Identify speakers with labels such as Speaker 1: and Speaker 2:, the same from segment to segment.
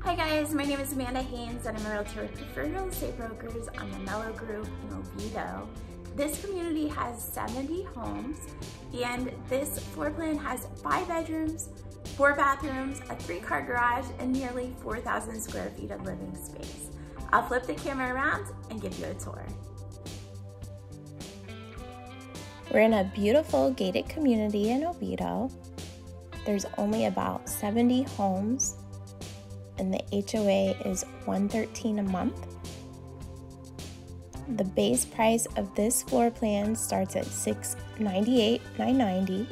Speaker 1: Hi guys, my name is Amanda Haynes and I'm a realtor with Preferred Real Estate Brokers on the MELLO group in Oviedo. This community has 70 homes and this floor plan has 5 bedrooms, 4 bathrooms, a 3-car garage, and nearly 4,000 square feet of living space. I'll flip the camera around and give you a tour.
Speaker 2: We're in a beautiful gated community in Oviedo. There's only about 70 homes and the HOA is $113 a month. The base price of this floor plan starts at $698,990.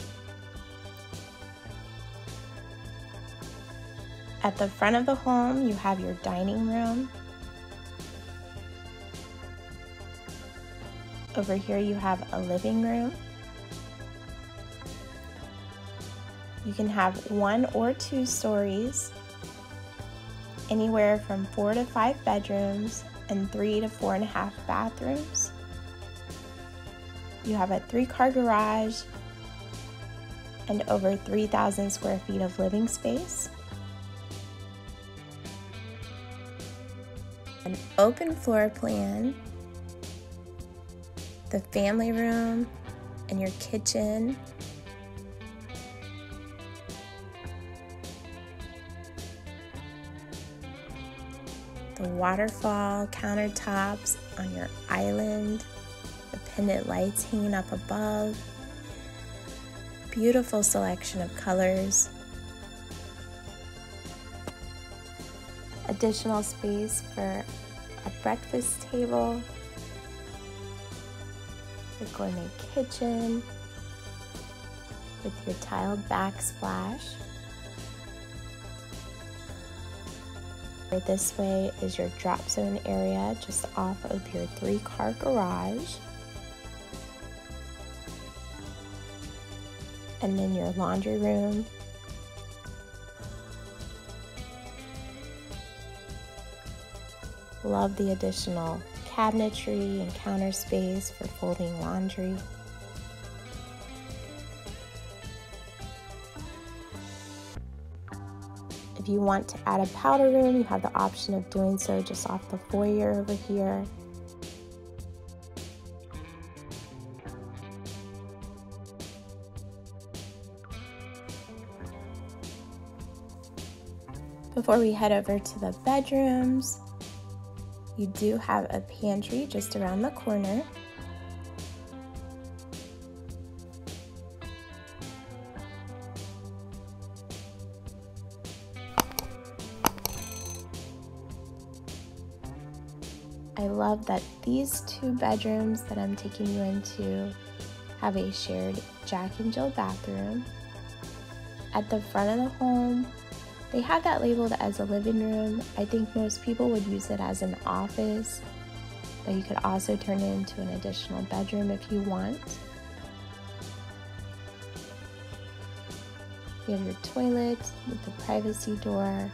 Speaker 2: At the front of the home, you have your dining room. Over here you have a living room. You can have 1 or 2 stories, anywhere from 4 to 5 bedrooms and 3 to 4.5 bathrooms. You have a 3-car garage and over 3,000 square feet of living space. An open floor plan, the family room and your kitchen. The waterfall countertops on your island, the pendant lights hanging up above, beautiful selection of colors, additional space for a breakfast table, the gourmet kitchen with your tiled backsplash. This way is your drop zone area just off of your 3-car garage. And then your laundry room. Love the additional cabinetry and counter space for folding laundry. If you want to add a powder room, you have the option of doing so just off the foyer over here. Before we head over to the bedrooms, you do have a pantry just around the corner. I love that these 2 bedrooms that I'm taking you into have a shared Jack and Jill bathroom. At the front of the home, they have that labeled as a living room. I think most people would use it as an office, but you could also turn it into an additional bedroom if you want. You have your toilet with the privacy door,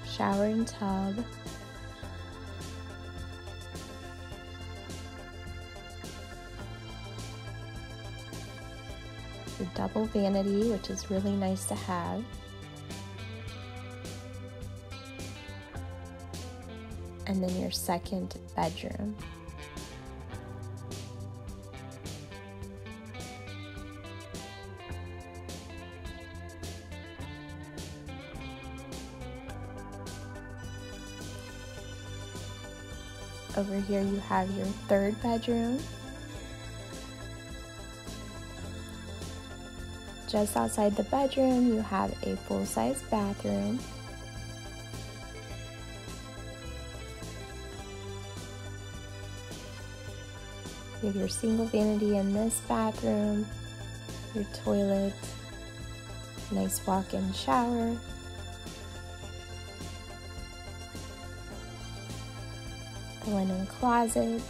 Speaker 2: shower and tub. Your double vanity, which is really nice to have. And then your second bedroom. Over here you have your 3rd bedroom. Just outside the bedroom, you have a full-size bathroom. You have your single vanity in this bathroom, your toilet, nice walk-in shower, the linen closet,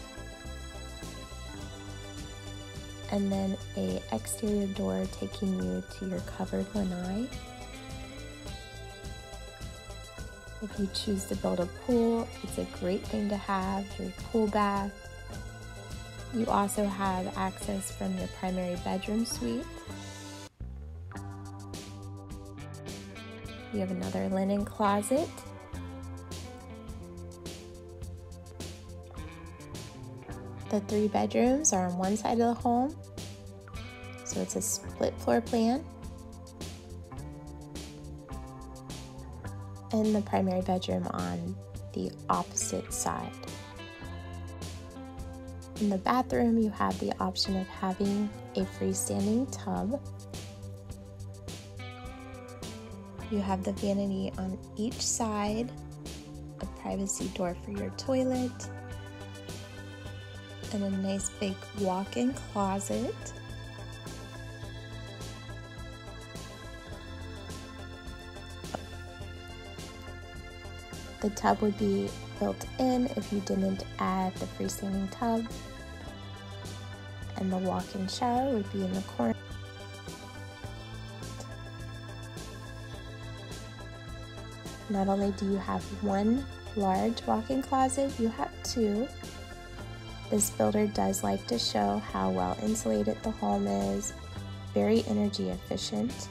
Speaker 2: and then an exterior door taking you to your covered lanai. If you choose to build a pool, it's a great thing to have, your pool bath. You also have access from your primary bedroom suite. You have another linen closet The 3 bedrooms are on one side of the home, so it's a split floor plan. And the primary bedroom on the opposite side. In the bathroom, you have the option of having a freestanding tub. You have the vanity on each side, a privacy door for your toilet, and a nice big walk-in closet. The tub would be built in if you didn't add the freestanding tub, and the walk-in shower would be in the corner. Not only do you have one large walk-in closet, you have 2. This builder does like to show how well insulated the home is, very energy efficient.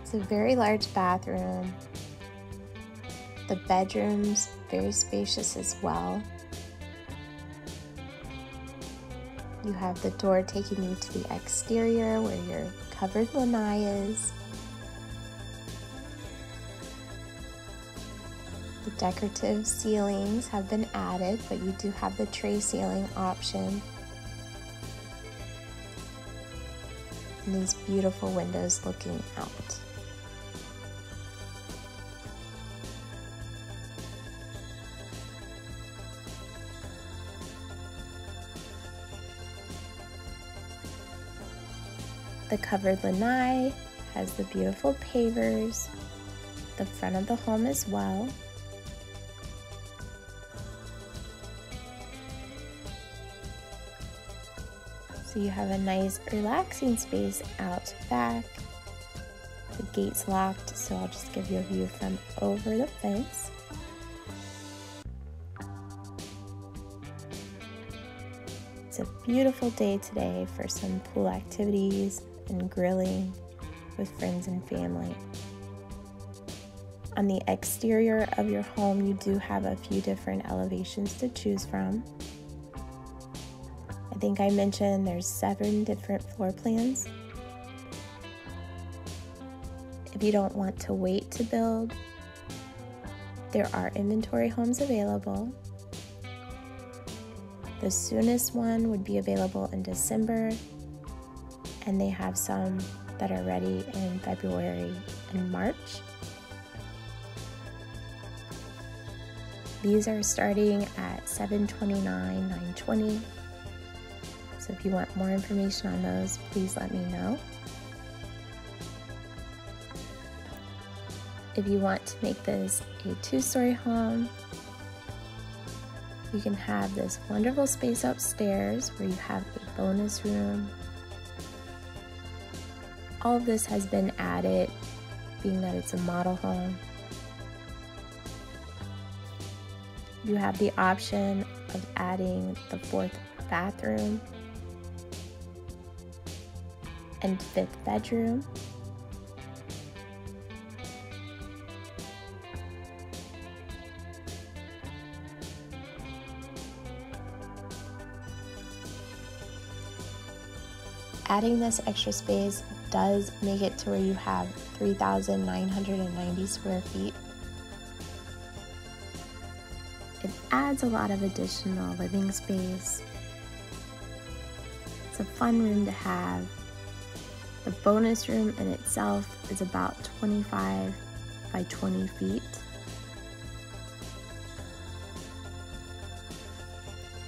Speaker 2: It's a very large bathroom. The bedrooms, very spacious as well. You have the door taking you to the exterior where your covered lanai is. The decorative ceilings have been added, but you do have the tray ceiling option. And these beautiful windows looking out. The covered lanai has the beautiful pavers, the front of the home as well. So you have a nice relaxing space out back. The gate's locked, so I'll just give you a view from over the fence. It's a beautiful day today for some pool activities and grilling with friends and family. On the exterior of your home, you do have a few different elevations to choose from. I think I mentioned there's 7 different floor plans. If you don't want to wait to build, there are inventory homes available. The soonest one would be available in December, and they have some that are ready in February and March. These are starting at $729, $920. So if you want more information on those, please let me know. If you want to make this a 2-story home, you can have this wonderful space upstairs where you have a bonus room. All of this has been added, being that it's a model home. You have the option of adding the 4th bathroom and 5th bedroom. Adding this extra space does make it to where you have 3,990 square feet. It adds a lot of additional living space. It's a fun room to have. The bonus room in itself is about 25 by 20 feet.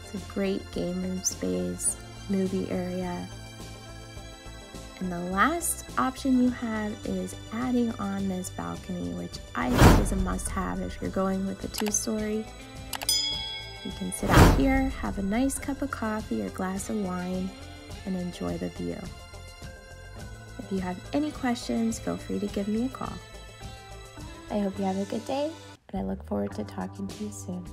Speaker 2: It's a great game room space, movie area. And the last option you have is adding on this balcony, which I think is a must-have if you're going with a 2-story. You can sit out here, have a nice cup of coffee or glass of wine, and enjoy the view. If you have any questions, feel free to give me a call. I hope you have a good day, and I look forward to talking to you soon.